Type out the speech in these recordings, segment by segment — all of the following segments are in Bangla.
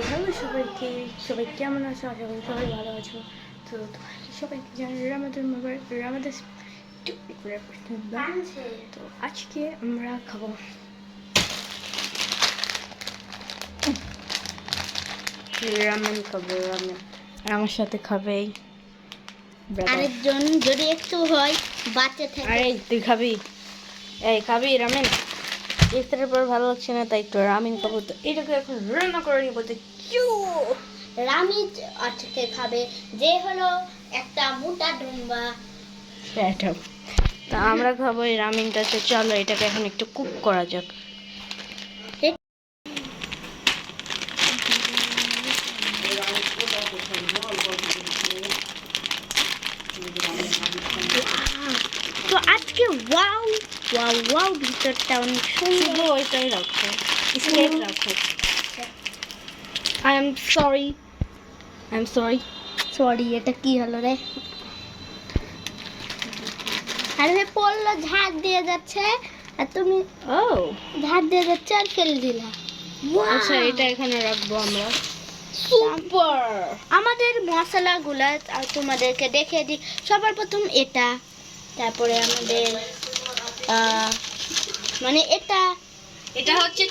হ্যালো সবাইকে, সবাই কেমন আছো? আশা করি সবাই ভালো আছো। তো সবাইকে জানি রামাদান মোবাইল রামাদান। তো আজকে আমরা খাবো রামেন, খাবো রামেন। আর আমার সাথে খাবে আরেকজন যদি একটু হয় বাচ্চা থাকে। আরে তুই খাবি? এই খাবি রামেন? ইফতারের পর ভালো লাগছে না, তাই একটু রামেন খাবো। তো এটাকে এখন রান্না করে নিয়ে বলতে রামিজ আজকে খাবে, যে হলো একটা মোটা ডুম্বা। তা আমরা খাবো এই রামেনটাতে। চলো এটাকে এখন একটু কুক করা যাক। তো আজকে ওয়াও ওয়াও ওয়াও ভিতরটা অনেক সুন্দর। ওইটাই রাখো, স্কেপ রাখো। আই এম সরি, সরি, এটা কি হলো রে? আরে পড়লো, ঝাড় দিয়ে যাচ্ছে আর তুমি ঝাড় দিয়ে যাচ্ছে আর ফেলে দিলা। আচ্ছা এটা এখানে রাখবো আমরা। সুপার। আমাদের মশলাগুলা তোমাদেরকে দেখিয়ে দিই। সবার প্রথম এটা, তারপরে আমাদের মানে এটা হচ্ছে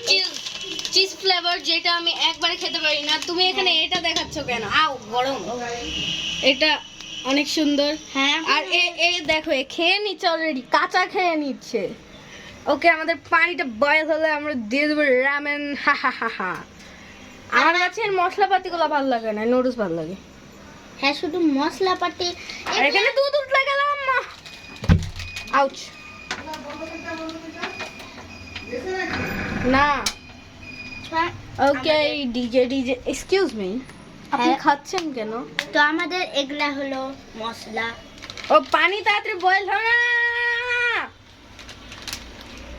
চিজ ফ্লেভার, যেটা আমি একবারে খেতে পারি না। তুমি এখানে এটা দেখাচ্ছ কেন? আও গরম। এটা অনেক সুন্দর। হ্যাঁ, আর এ দেখো, এ খেয়ে নিচ্ছে অলরেডি, কাঁচা খেয়ে নিচ্ছে। ওকে, আমাদের পানিটা বয়েল হলে আমরা দিয়ে দেবো রামেন। হা হা হা হা। আমার কাছে এর মশলাপাতিগুলো ভালো লাগে না, নুডলস ভালো লাগে। হ্যাঁ, শুধু মশলাপাতি। আর এখানে দুধ উঠলে গেলাম। আউচ। না। ওকে ডিজে এক্সকিউজ মি, আপনি হ্যাঁ। খাচ্ছেন কেন? তো আমাদের এগুলা হলো মশলা। ও পানি তাড়াতাড়ি বয়েল হয় না।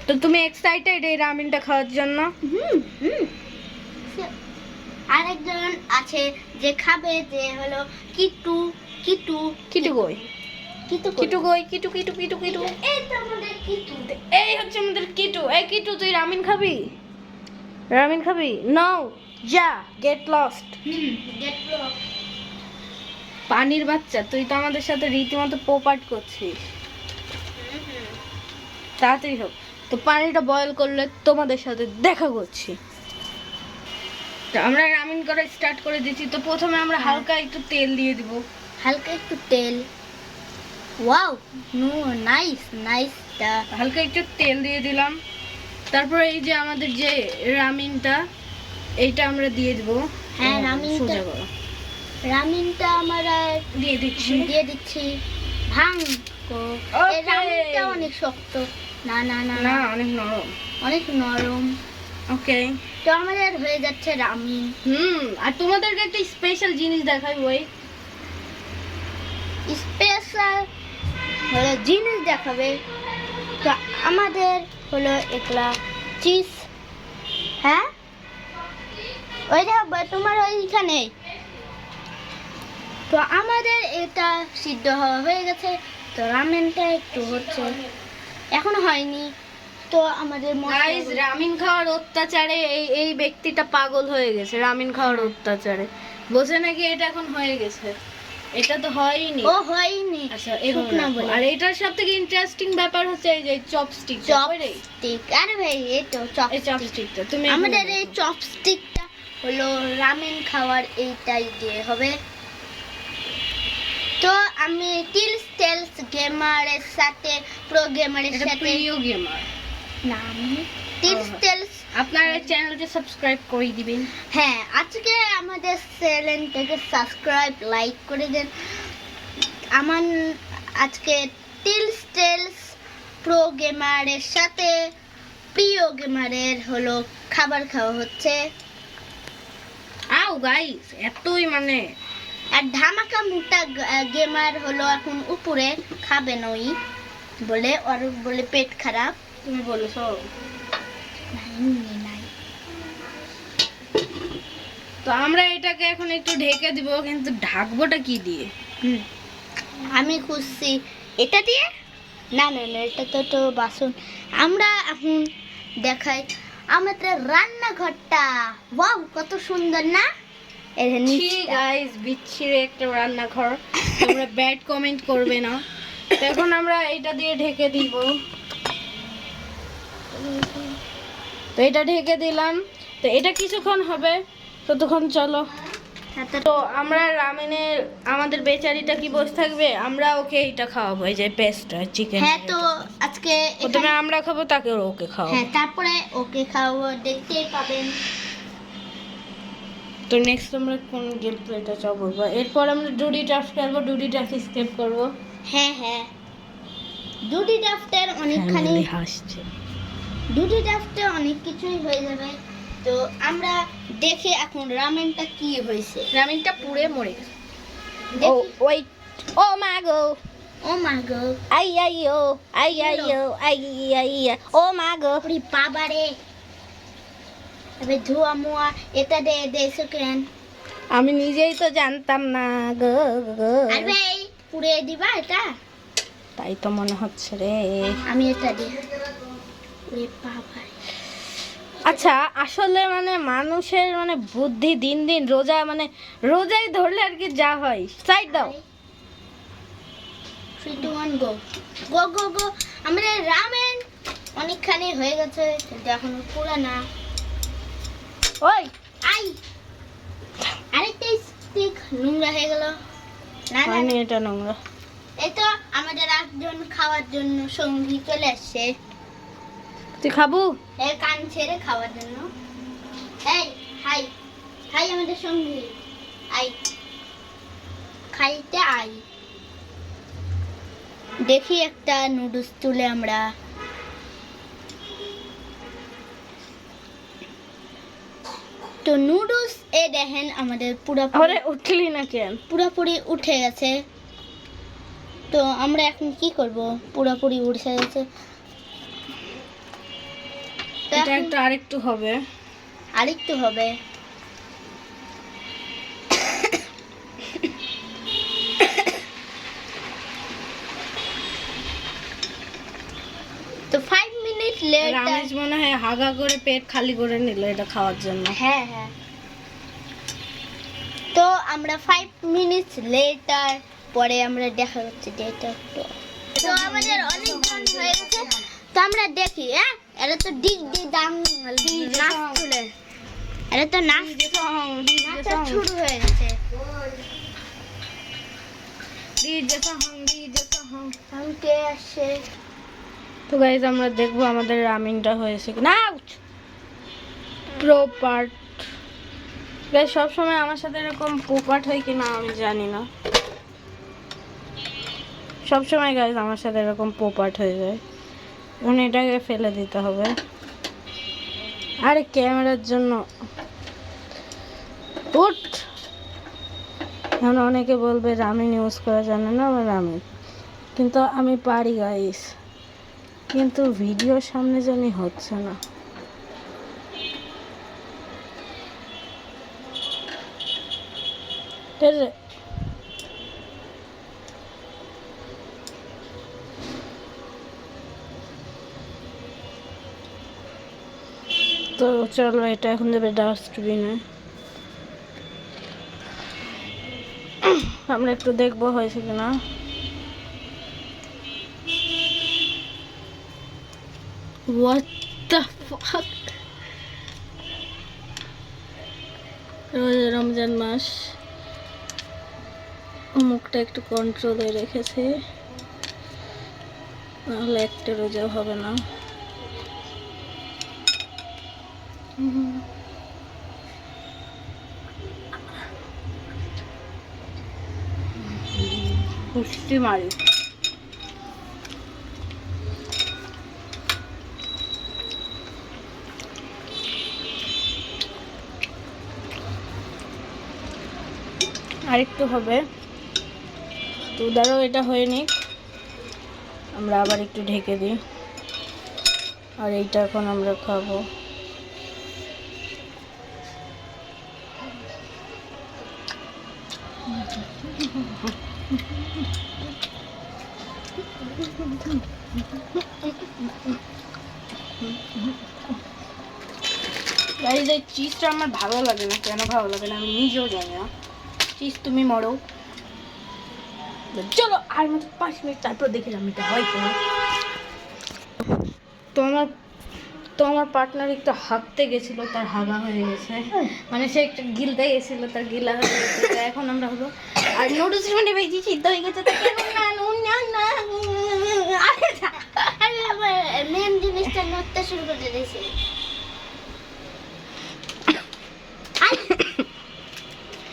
তো তুমি এক্সাইটেড এই রামেনটা খাওয়ার জন্য? আরেকজন আছে যে খাবে, যে হলো কিটু কিটু কিটু কই? কিটু কিটু কই? কিটু। এই তো আমাদের কিটু। এই হচ্ছে আমাদের কিটু। এই কিটু, তুই রামেন খাবি? নো, যা, গেট লস্ট। গেট লো। পানির বাচ্চা, তুই তো আমাদের সাথে রীতিমতো পোপাট করছিস। তাড়াতাড়ি হোক। তো পানিটা বয়েল করলে তোমাদের সাথে দেখা করছি। তো আমরা রামেন করা স্টার্ট করে দিচ্ছি। তো প্রথমে আমরা হালকা একটু তেল দিয়ে দিব। হালকা একটু তেল। Wow, no, nice. হালকা একটু তেল দিয়ে দিলাম। তারপরে এই যে আমাদের যে রামেনটা, এইটা আমরা দিয়ে দিব। হ্যাঁ, রামিনটা আমরা দিয়ে দিচ্ছি। ভাঙ। এই রামিনটা অনেক শক্ত। না, অনেক নরম। ওকে। তো আমাদের হয়ে যাচ্ছে রামিন। আর তোমাদেরকে একটা স্পেশাল জিনিস দেখাই। ওই স্পেশাল হলো জিনিস দেখাবে। তো আমাদের হলো একলা চিজ। হ্যাঁ, ওই দেখো তোমার ওইখানে। তো আমাদের এটা সিদ্ধ হওয়া হয়ে গেছে। তো রামেনটা একটু হচ্ছে, এখনো হয়নি। তো আমাদের গাইস, রামেন খাওয়ার অত্যাচারে এই ব্যক্তিটা পাগল হয়ে গেছে। রামেন খাওয়ার অত্যাচারে বলছে নাকি এটা এখন হয়ে গেছে। এটা তো হয়নি। আচ্ছা, শুকনা বলে। আর এটার সবথেকে ইন্টারেস্টিং ব্যাপার হচ্ছে এই যে চপস্টিক। আরে ভাই, এই তো চপস্টিকটা তুমি আমাদের এই চপস্টিকটা হলো রামেন খাওয়ার এইটাই দিয়ে হবে। তো আমি টেলস গেমারের সাথে প্রো গেমারের সাথে প্রিয় গেমার না, আমি টেলস আপনারা চ্যানেলটি সাবস্ক্রাইব করে দিবেন। হ্যাঁ, আজকে আমাদের চ্যানেলটাকে সাবস্ক্রাইব লাইক করে দেন। আমার আজকে টেলস প্রো গেমারের সাথে প্রিয় গেমারের হলো খাবার খাওয়া হচ্ছে। গাইস, এতই মানে। আর ধামাকা মোটা গেমার হলো এখন উপরে খাবে নই বলে, ওর বলে পেট খারাপ। তুমি বলেছো নাই। তো আমরা এটাকে এখন একটু ঢেকে দিব, কিন্তু ঢাকবোটা কি দিয়ে? আমি খুঁজছি এটা দিয়ে। না, এটা তো বাসন। আমরা এখন দেখাই আমাদের রান্নাঘরটা ওয়াও কত সুন্দর না এর নিচটা গাইস বিচ্ছিরি একটা রান্নাঘর, তোমরা ব্যাড কমেন্ট করবে না। তো এখন আমরা এটা দিয়ে ঢেকে দিব। তো এটা ঢেকে দিলাম, তো এটা কিছুক্ষণ হবে, ততক্ষণ চলো। তো আমরা রামেনের আমাদের বেচারিটা কি বসে থাকবে, আমরা ওকে এটা খাওয়াবো, এই যে পেস্টটা চিকেন। হ্যাঁ তো আজকে প্রথমে আমরা খাবো, তাকে ওকে খাওয়াবো। হ্যাঁ তারপরে ওকে খাওয়াবো, দেখতেই পাবেন। তো নেক্সট আমরা কোন গেম প্লেটা চাও বলবো, এরপর আমরা ডুডি টাস্ক খেলবো, ডুডি টাস্ক স্কিপ করবো। হ্যাঁ হ্যাঁ দুটি ড্রাফটের অনেকখানি Family হাসছে। দুটি ড্রাফটে অনেক কিছুই হয়ে যাবে। তো আমরা দেখে এখন রামেনটা কি হয়েছে। রামিনটা পুড়ে মরে গেছে। ও দেখি। ওয়েট, ও মা গো, ও মা গো আই আই ও, আই আই ও, আই আই ও মা গো। ওরে বাবা রে, এবার ধোয়া মোয়া এটা দে দেছো কেন? আমি নিজেই তো জানতাম না গো গো। আরে পুড়ে দিবা এটা? তাই তো মনে হচ্ছে রে। আমি এটা দিই। ওরে বাবা রে। আচ্ছা আসলে মানে মানুষের মানে বুদ্ধি দিন দিন রোজা মানে রোজাই ধরলে আর কি যা হয়। সাইড দাও। 3 2 1 গো গো গো গো। আমাদের রামেন অনেকখানি হয়ে গেছে কিন্তু এখনো পুরা না। ওই আই আরেকটা স্টিক নোংরা হয়ে গেল। না না মানে এটা নোংরা। এই তো আমাদের একজন খাওয়ার জন্য সঙ্গী চলে আসছে। তুই খাবো? এই কান ছেড়ে খাওয়ার জন্য। এই হাই হাই আমাদের সঙ্গী আই খাইতে আই। দেখি একটা নুডলস তুলে আমরা। তো নুডলস এ দেখেন আমাদের আরে উঠলি না কেন? পুরোপুরি উঠে গেছে। তো আমরা এখন কি করব? পুরোপুরি উঠে গেছে। তো এটা এখন একটা আরেকটু হবে। আরেকটু হবে। তো 5 মিনিট লেটার। রামেশ মনে হয় হাগা করে পেট খালি করে নিল এটা খাওয়ার জন্য। হ্যাঁ হ্যাঁ। তো আমরা 5 মিনিট লেটার পরে আমরা দেখা হচ্ছে যে এটা তো আমাদের অনেকক্ষণ হয়ে গেছে। তো আমরা দেখি হ্যাঁ এটা তো ডিগ ডি দাং নাচ তুলে এটা তো নাচ নাচা শুরু হয়ে গেছে। সাউন্ডে আসছে। তো গাইজ আমরা দেখবো আমাদের রামিনটা হয়েছে কি না। প্রো পার্ট গাইজ সবসময় আমার সাথে এরকম পোপাট হয় কি না আমি জানি না। সবসময় গাইজ আমার সাথে এরকম পোপাট হয়ে যায়। এখন এটাকে ফেলে দিতে হবে। আরে ক্যামেরার জন্য উঠ। এখন অনেকে বলবে রামিন ইউজ করা জানে না বা রামিন, কিন্তু আমি পারি গাইস, কিন্তু ভিডিওর সামনে জানি হচ্ছে না। তো চলো এটা এখন যাবে ডাস্টবিনে। আমরা একটু দেখবো হয়েছে কিনা। What the fuck? রমজান মাস, মুখটা একটু কন্ট্রোলে রেখেছি, নাহলে একটা রোজা হবে না। পুষ্টি মারি। আরেকটু হবে, তো ধরো এটা হয়নি, আমরা আবার একটু ঢেকে দিই। আর এইটা এখন আমরা খাবো। গাইস এই চিজটা আমার ভালো লাগে না, কেন ভালো লাগে না আমি নিজেও জানি না। চিজ তুমি মরো, চলো আর মাত্র 5 মিনিট, তারপর দেখি এটা হয় কিনা। তো আমার পার্টনার একটু হাঁটতে গেছিল, তার হাগা হয়ে গেছে, মানে সে একটু গিলতে গেছিল, তার গিলা হয়ে গেছে। তো এখন আমরা হলো আর নুডলস মানে ভেজি সিদ্ধ হয়ে গেছে, তো কেন না নুন না না আরে যা। মেন জিনিসটা নড়তে শুরু করে দিয়েছে।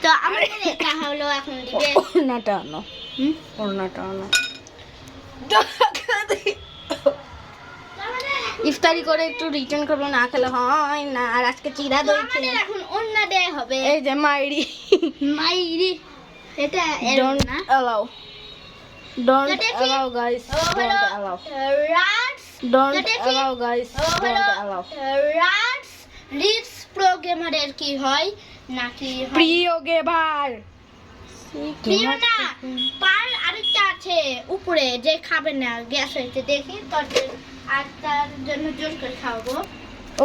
তো আমাদের এটা হলো এখন দিবে ওড়নাটা আনো, ওড়নাটা আনো। ইফতারি করে একটু রিটার্ন করবো, না খেলে হয় না। আর আজকে চিরা দই খেলে এখন অন্য দেয়া হবে। এই যে মাইরি মাইরি এটা ডোন্ট না অ্যালাউ, ডোন্ট যেটা কি? অ্যালাউ গাইস, ডোন্ট অ্যালাউ, রাটস ডোন্ট যেটা কি? Allow guys, don't allow. রাটস রিটস প্রোগ্রামারের কি হয় নাকি হয়? প্রিয় গেভার প্রিয় না, পার আরেকটা আছে উপরে যে খাবে না, গ্যাস হয়েছে দেখি তারপর আর তার জন্য জোর করে খাওয়াবো।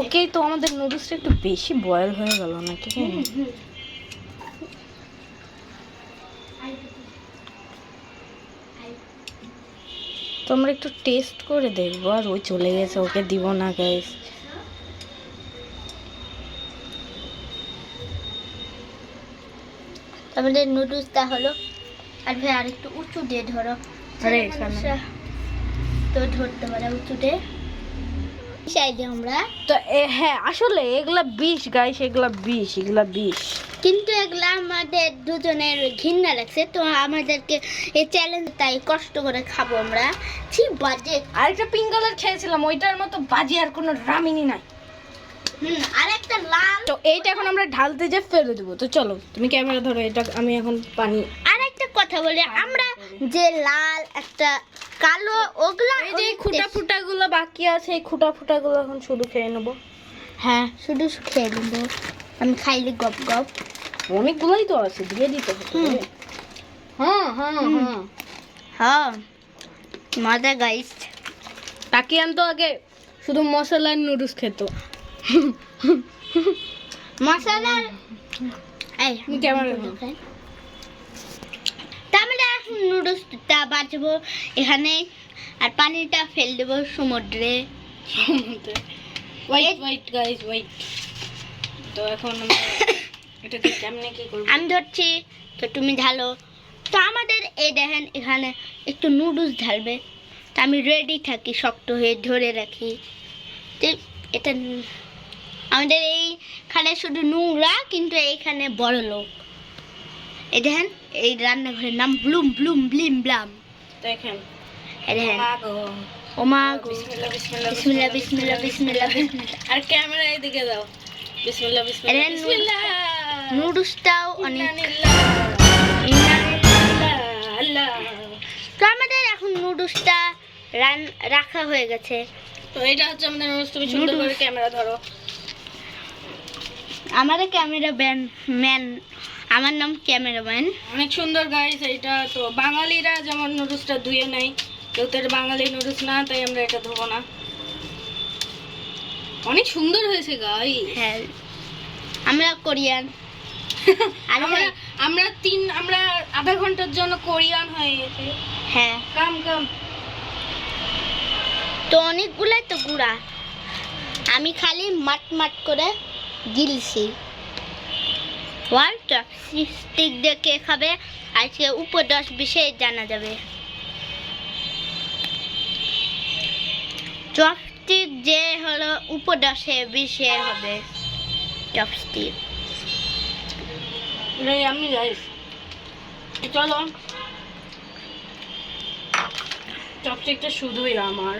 ওকে, তো আমাদের নুডলসটা একটু বেশি বয়েল হয়ে গেল নাকি? তো আমরা একটু টেস্ট করে দেখবো। আর ওই চলে গেছে, ওকে দিব না গাইস। আমাদের নুডলসটা হলো। আর ভাই আরেকটু উঁচু দিয়ে ধরো। আরে এখানে তো ধরতে পারে উঁচুতে চাইলে আমরা। তো হ্যাঁ আসলে এগুলা বিষ গাইস, এগুলা বিষ, এগুলা বিষ। কিন্তু এগুলা আমাদের দুজনের ঘৃণা লাগছে, তো আমাদেরকে এই চ্যালেঞ্জ তাই কষ্ট করে খাবো আমরা। ঠিক বাজে। আরেকটা পিঙ্ক কালার খেয়েছিলাম, ওইটার মতো বাজি আর কোনো রামিনি নাই। আর একটা লাল। তো এইটা এখন আমরা ঢালতে যে ফেলে দেবো। তো চলো তুমি ক্যামেরা ধরো, এটা আমি এখন পানি। আর একটা কথা বলি, আমরা যে লাল একটা কালো ওগুলা এই যে খুঁটা ফুটা গুলো বাকি আছে, এই খুঁটা ফুটা গুলো এখন শুধু খেয়ে নেবো। হ্যাঁ শুধু খেয়ে নেবো, আমি খাইলে গপ গপ। অনেকগুলোই তো আছে, দিয়ে দিতে হবে। হ্যাঁ হ্যাঁ হ্যাঁ হ্যাঁ মজা গাইস। তাকিয়ান তো আগে শুধু মশলার নুডলস খেত। মশলার এই ক্যামেরা তাহলে এখন নুডলসটা বাজবো এখানে, আর পানিটা ফেল দেবো সমুদ্রে। Wait wait guys wait. তো এখন আমরা এটাকে কেমনে কি করব? আমি ধরছি, তো তুমি ঢালো। তো আমাদের এই দেখেন এখানে একটু নুডলস ঢালবে, তো আমি রেডি থাকি, শক্ত হয়ে ধরে রাখি। তো এটা আমাদের এইখানে শুধু নোংরা, কিন্তু এইখানে বড় লোক। এই দেখেন এই রান্নাঘরের নাম ব্লুম ব্লুম ব্লিম ব্লাম। দেখেন এই দেখেন মাগো, ও মা গো। বিসমিল্লাহ বিসমিল্লাহ বিসমিল্লাহ বিসমিল্লাহ বিসমিল্লাহ বিসমিল্লাহ। আর ক্যামেরা এদিকে দাও। বিসমিল্লাহ বিসমিল্লাহ এরেন বিসমিল্লাহ। নুডলসটাও অনেক আল্লাহ। তো আমাদের এখন নুডলসটা রাখা হয়ে গেছে। তো এটা হচ্ছে আমাদের নুডলস। তুমি সুন্দর করে ক্যামেরা ধরো। আমাদের ক্যামেরা ম্যান, আমার নাম ক্যামেরাম্যান। অনেক সুন্দর গাইস এটা। তো বাঙালিরা যেমন নুডলসটা ধুয়ে নেয়, কেউ তো এটা বাঙালি নুডলস না, তাই আমরা এটা ধোবো না। অনেক সুন্দর হয়েছে গাইস। হ্যাঁ আমরা কোরিয়ান। আমরা আমরা আধা ঘন্টার জন্য কোরিয়ান হয়ে গেছে। হ্যাঁ কাম কাম। তো অনেকগুলাই তো গুড়া, আমি খালি মাট মাট করে গিলছি। ওয়ান চপস্টিক দিয়ে কে খাবে আজকে উপদশ বিষয়ে জানা যাবে। চপস্টিক যে হলো উপদশে বিষয়ে হবে চপস্টিক। এই আমি গাইস চলো, চপস্টিকটা শুধুই আমার।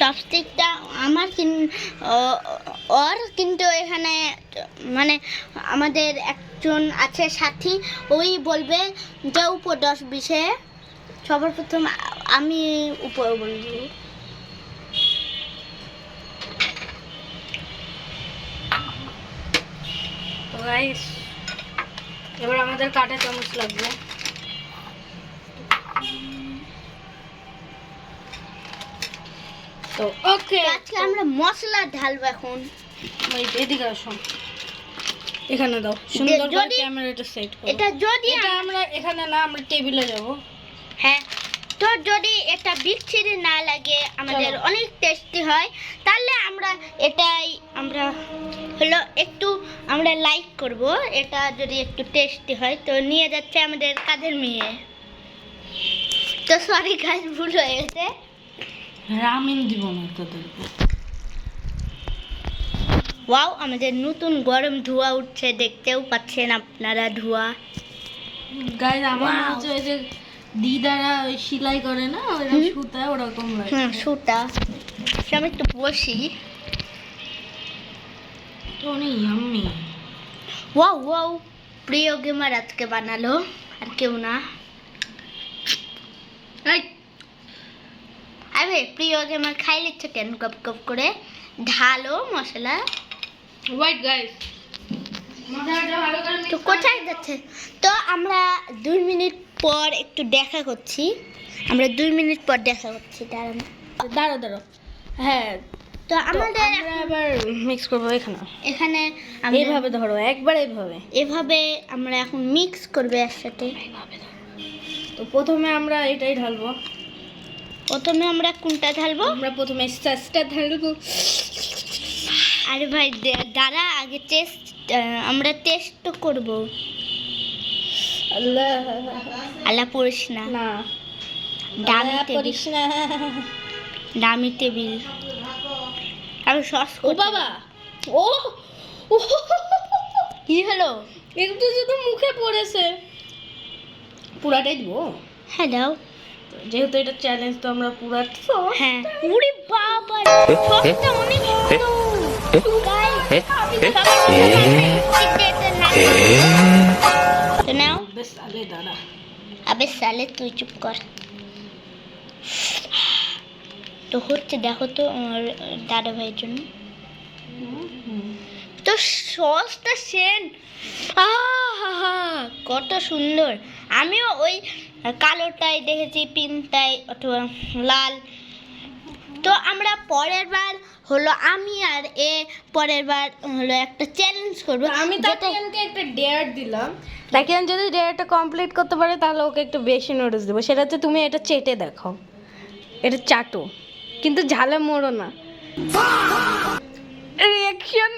চপস্টিকটা আমার ওর, কিন্তু এখানে মানে আমাদের একজন আছে সাথী, ওই বলবে যে উপদশ বিষয়ে। সবার প্রথম আমি উপর বলবো। তো গাইস এবার আমাদের কাঁটা চামচ লাগবে। তো ওকে, আজকে আমরা মশলা ঢালবো এখন। ওয়েট এদিকে আসো, এখানে দাও, সুন্দর করে যদি- ক্যামেরাটা সেট করো। এটা যদি এটা আমরা এখানে না, আমরা টেবিলে যাব। হ্যাঁ, তো যদি এটা বিচ্ছিরি না লাগে, আমাদের চলো। অনেক টেস্টি হয়, তাহলে আমরা এটাই আমরা হলো একটু আমরা লাইক করব। এটা যদি একটু টেস্টি হয় তো নিয়ে যাচ্ছে আমাদের কাজের মেয়ে। তো সরি গাইস, ভুল হয়ে গেছে। রামেন দিব না তোদেরকে। ওয়াও, আমাদের নতুন গরম ধোঁয়া উঠছে, দেখতেও পাচ্ছেন আপনারা ধোঁয়া। গাইস আমার মনে Wow. হচ্ছে ওই যে দিদারা ওই সেলাই করে না, ওইরকম সুতা ওরকম লাগে। হুম, সুতা। তো আমি একটু বসি। তো অনেক ইয়াম্মি। ওয়াও ওয়াও, প্রিয় গেমার আজকে বানালো, আর কেউ না। এই আরে প্রিয় গেমার খাই লিচ্ছ কেন গপ গপ করে? ঢালো মশলা। ওয়েট গাইস, মশলাটা ভালো করে তো কোথায় যাচ্ছে? তো আমরা 2 মিনিট পর একটু দেখা করছি। আমরা 2 মিনিট পর দেখা করছি, দাঁড়ান। দাঁড়ো দাঁড়ো। হ্যাঁ, তো তো আমাদের আমরা আবার মিক্স করবো এখানে। এখানে আমরা এইভাবে ধরো, একবার এইভাবে। এভাবে আমরা এখন মিক্স করবে একসাথে। তো প্রথমে আমরা এটাই ঢালবো। প্রথমে আমরা কোনটা ঢালবো? আমরা প্রথমে সসটা ঢালবো। আরে ভাই দাঁড়া, আগে টেস্ট, আমরা টেস্ট তো করবো। আল্লাহ, আল্লাহ পড়িস না, না দামি আল্লাহ টেবিল, করিস না। দামি টেবিল। আর সস ও বাবা, ও ও, কি হলো? একটু শুধু মুখে পড়েছে। পুরাটাই দিব। হ্যাঁ দাও। তো যেহেতু এটা চ্যালেঞ্জ, তো আমরা পুরা হ্যাঁ, উড়ি বাবা, সসটা অনেক ভালো। তো নাও। বেশ আলে দাদা। আবে সালে তুই চুপ কর। তো হচ্ছে, দেখো তো আমার দাদা ভাইয়ের জন্য। তো সসটা সেন্ট, কত সুন্দর। আমিও ওই কালোটাই দেখেছি, পিঙ্কটাই অথবা লাল। তো আমরা পরের বার হলো আমি আর পরের বার হলো একটা চ্যালেঞ্জ করবো। আমি যেটা- তাকিয়ানকে একটা ডেয়ার দিলাম। তাকিয়ান যদি ডেয়ারটা কমপ্লিট করতে পারে তাহলে ওকে একটু বেশি নোটিস দেবো। সেটা হচ্ছে তুমি এটা চেটে দেখো, এটা চাটো, কিন্তু ঝালে মোড়ো না। Reaction,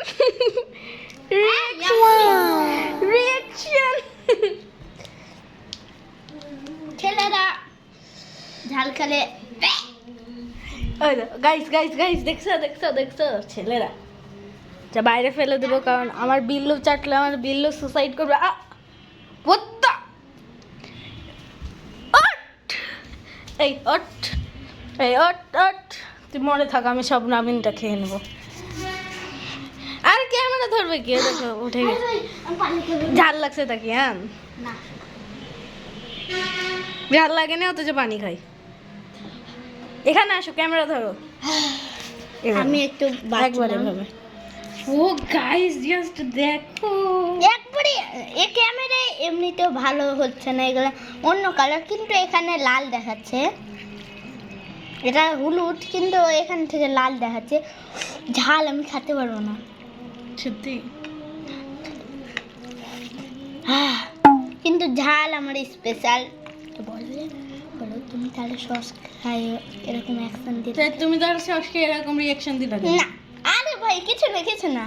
reaction. ছেলেরা ঝাল খেলে গাইস গাইস গাইস, দেখছো দেখছো দেখছো, ছেলেরা যা বাইরে ফেলে দেবো, কারণ আমার বিল্লু চাটলে আমার বিল্লু সুসাইড করবে। পোত্তা, এই ওট, এই ওট ওট, তুই মরে থাক, আমি সব নামিনটা খেয়ে নেবো। আর ক্যামেরা ধরবে কি? দেখো উঠে গেছে। ঝাল লাগছে তাকি? হ্যাঁ, না। ঝাল লাগে না, অথচ পানি খাই। এখানে আসো, ক্যামেরা ধরো। এভাবে। আমি একটু একবার এভাবে। ও গাইস, জাস্ট দেখো। একবারে এ ক্যামেরায় এমনিতেও ভালো হচ্ছে না, এগুলো অন্য কালার, কিন্তু এখানে লাল দেখাচ্ছে। এটা হলুদ, কিন্তু এখান থেকে লাল দেখাচ্ছে। ঝাল আমি খেতে পারবো না সত্যি। কিন্তু ঝাল আমার স্পেশাল। তো বললে বলো তুমি তাহলে সস খাই এরকম অ্যাকশন দিতে। তাই তুমি তো আজকে এরকম রিঅ্যাকশন দিলা কেন? না আরে ভাই, কিছু না কিছু না।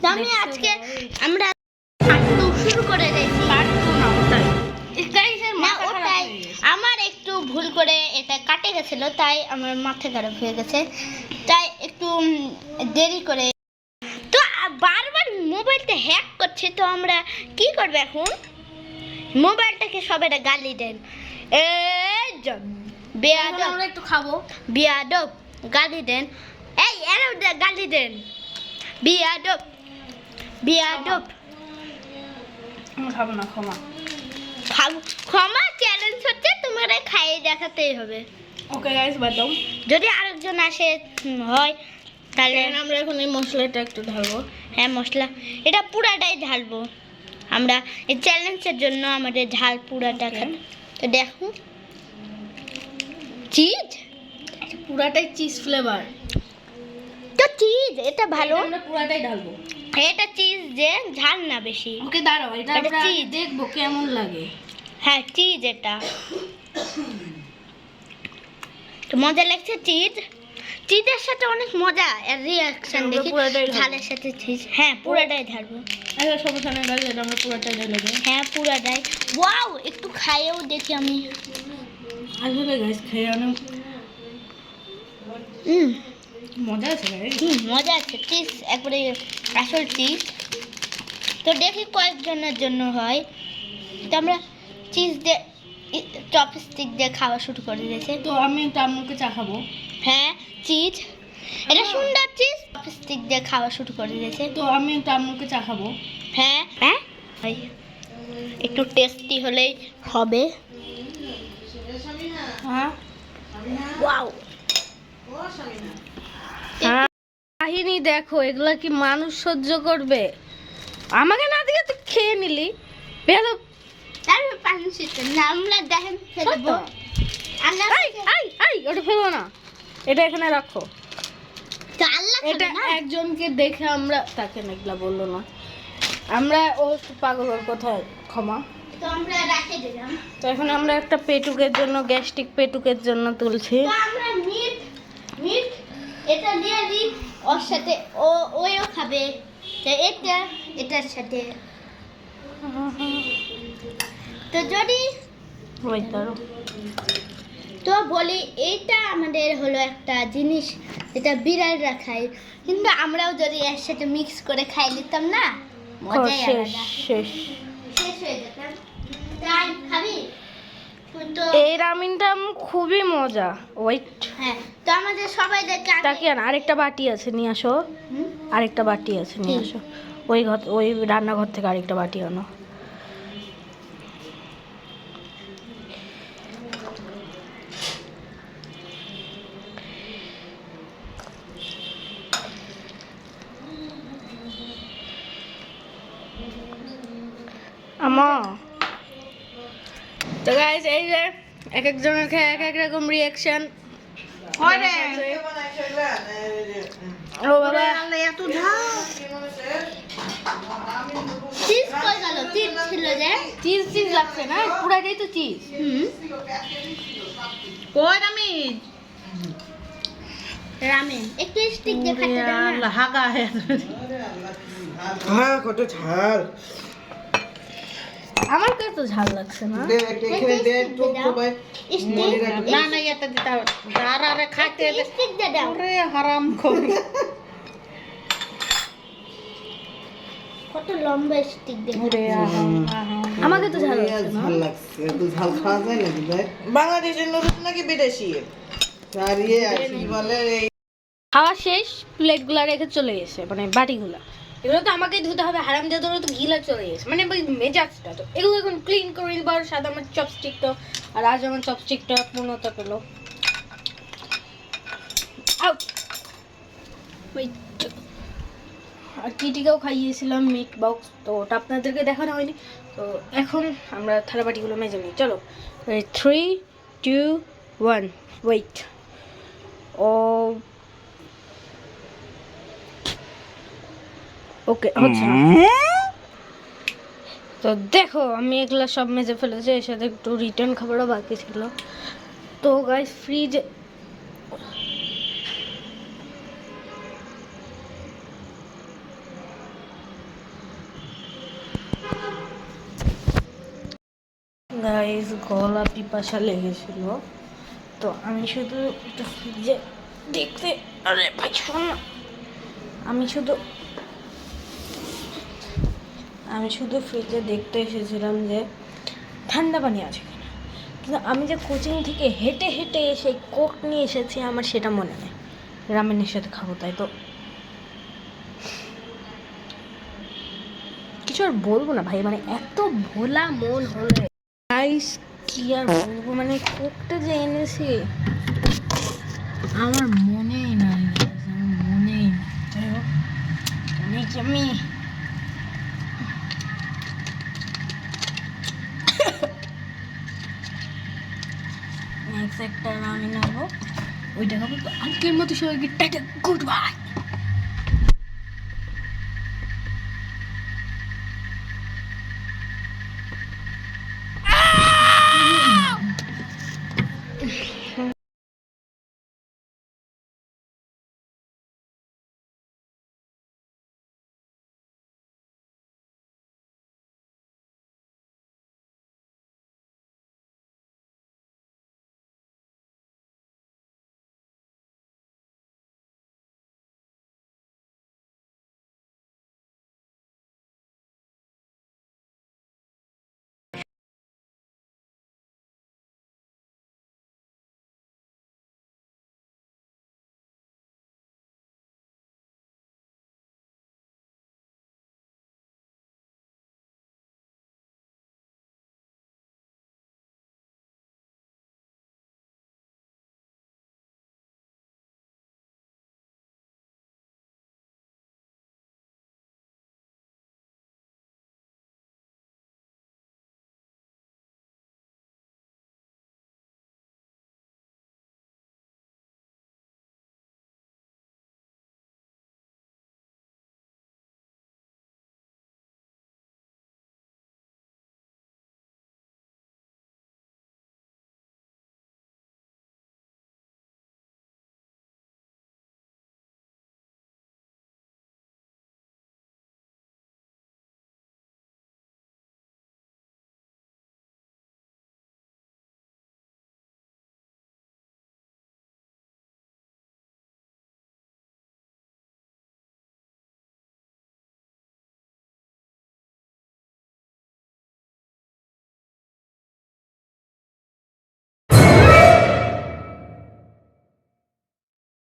তো আমি দেখছো আজকে ভাই? আমরা হাঁটতে শুরু করে দিয়েছি। পারতো না ওটাই। গাইস এর না মাথা খারাপ ওটাই হয়ে গেছে। আমার একটু ভুল করে এটা কাটে গেছিল, তাই আমার মাথা খারাপ হয়ে গেছে, তাই একটু দেরি করে। তো বারবার মোবাইলটা হ্যাক করছে, তো আমরা কি করব এখন? মোবাইলটাকে সবাই গালি দেন, এই এখন বেয়াদব আমরা একটু খাবো। বিয়াদব, গালি দেন। এই এরা গালি দেন, বিয়াদব বিয়াদব। আমরা খাবো না, ক্ষমা। ক্ষমা চ্যালেঞ্জ হচ্ছে, তোমাদের খাইয়ে দেখাতেই হবে। ওকে গাইস, বাদ দাও। যদি আরেকজন আসে হয় তাহলে এখন আমরা এখন এই মশলাটা একটু ঢালবো। হ্যাঁ, মশলা এটা পুরাটাই ঢালবো আমরা এই চ্যালেঞ্জের জন্য, আমাদের ঝাল পুরাটা Okay. খাবে। তো দেখো, চিজ পুরাটাই চিজ ফ্লেভার। তো চিজ এটা ভালো, আমরা পুরাটাই ঢালবো। এটা চিজ যে ঝাল না বেশি। ওকে দাঁড়াও, এটা এটা আমরা cheese। দেখবো কেমন লাগে। হ্যাঁ চিজ এটা তো মজা লাগছে। চিজের সাথে অনেক মজা এর রিঅ্যাকশন আমরা দেখি। পুরোটাই ঢালবো। ঝালের সাথে চিজ, হ্যাঁ পুরোটাই ঢালবো। আচ্ছা সমস্যা নেই guys, এটা আমরা পুরোটাই ঢেলে দেব। হ্যাঁ পুরোটাই। ওয়াও, একটু খাইয়েও দেখি আমি। আসলে গাইস খেয়ে অনেক হুম মজা আছে গাইস। মজা আছে, চিজ একবারে আসল চিজ। তো দেখি কয়েকজনের জন্য হয়, তো আমরা চিজ দিয়ে চপস্টিক দিয়ে খাওয়া শুরু করে দিয়েছে। তো আমি একটা আম্মুকে চা খাবো। হ্যাঁ চিজ, এটা সুন্দর চিজ। চপস্টিক দিয়ে খাওয়া শুরু করে দিয়েছে। তো আমি একটা আম্মুকে চা খাবো। হ্যাঁ হ্যাঁ একটু টেস্টি হলেই হবে। হ্যাঁ ওয়াও, কাহিনী দেখো, এগুলা কি মানুষ সহ্য করবে? আমাকে না দিয়ে তুই খেয়ে নিলি বেয়াদ। তারপর পানি ছিটে না, আমরা দেখেন ফেলবো। আল্লাহ ওটা ফেলো না, এটা এখানে রাখো। তো আল্লাহ এটা খাবে না। একজনকে দেখে আমরা তাকে নাকলা বললো না, আমরা ও পাগল, ওর কোথায় ক্ষমা। তো আমরা রাখে দিলাম। তো এখন আমরা একটা পেটুকের জন্য, গ্যাস্ট্রিক পেটুকের জন্য তুলছি। তো আমরা মিট এটা দিয়ে দিই ওর সাথে, ওইও খাবে। তো এটার সাথে তো যদি ওই তারও তো বলি, এইটা আমাদের হলো একটা জিনিস যেটা বিড়ালরা খায়, কিন্তু আমরাও যদি এর সাথে মিক্স করে খাই নিতাম না, মজাই শেষ আলাদা। শেষ। শেষ হয়ে যেত। তাই খাবি তো? এই রামিনটা খুবই মজা। ওয়েট, হ্যাঁ, তো আমাদের সবাইদেরকে তাকে আন, আরেকটা বাটি আছে নিয়ে আসো। হুম? আরেকটা বাটি আছে নিয়ে আসো, ওই রান্নাঘর থেকে আরেকটা বাটি আনো। আমা তো গাইস, এই যে এক একজনের খেয়ে এক এক রকম রিঅ্যাকশন। ও বাবা, চিজ কই গেল? চিজ ছিল যে। চিজ লাগছে না, পুরাটাই তো চিজ। হুম, কই রামিন? রামেন একটু স্টিক দিয়ে খাইতে দাও না। হাগা হে। হ্যাঁ কত ঝাল। আমার কাছে তো ঝাল লাগছে না। দে একটা এখানে দে তো ভাই। মনে রাখবি। না না, এটা দিতে হবে। আরে খাইতে দে। স্টিক দিয়ে দাও। ওরে হারাম খোর। কত লম্বা স্টিক দিয়ে। ওরে আমাকে তো ঝাল লাগছে না। ঝাল লাগছে। এত ঝাল খাওয়া যায় নাকি ভাই? বাংলাদেশের নুডলস নাকি বিদেশি? আর কি বলে এই খাওয়া শেষ, প্লেটগুলো রেখে চলে গেছে, মানে বাটিগুলো। এগুলো তো আমাকেই ধুতে হবে, হারাম জাদুরও তো গিলা চলে গেছে, মানে ওই মেজাজটা। তো এগুলো এখন ক্লিন করে নিব। আর সাথে আমার চপস্টিকটা, আর আজ আমার চপস্টিকটা পূর্ণতা পেলো। আর কিটিকেও খাইয়েছিলাম মিট বক্স, তো ওটা আপনাদেরকে দেখানো হয়নি। তো এখন আমরা থালা বাটিগুলো মেজে নিই, চলো। 3, 2, 1 ওয়েট। ও ওকে হচ্ছে না। তো দেখো, আমি এগুলো সব মেজে ফেলেছি, এর সাথে একটু রিটার্ন খাবারও বাকি ছিল। তো গাইস, ফ্রিজে গাইস গলা পিপাসা লেগেছিল, তো আমি শুধু একটু ফ্রিজে দেখতে, আরে ভাই শোন না, আমি শুধু ফ্রিজে দেখতে এসেছিলাম যে ঠান্ডা পানি আছে কিনা, কিন্তু আমি যে কোচিং থেকে হেঁটে হেঁটে এসে কোক নিয়ে এসেছি, আমার সেটা মনে নেই। রামেনের সাথে খাবো, তাই তো কিছু আর বলবো না ভাই, মানে এত ভোলা মন হলে গাইস কি আর বলবো, মানে কোকটা যে এনেছি আমার মনেই নাই, আমার মনেই নাই। যাই হোক, অনেক আমি নেক্সট একটা আমি নেবো, ওইটা খাবো। তো আজকের মতো সবাইকে টাটা, গুড বাই।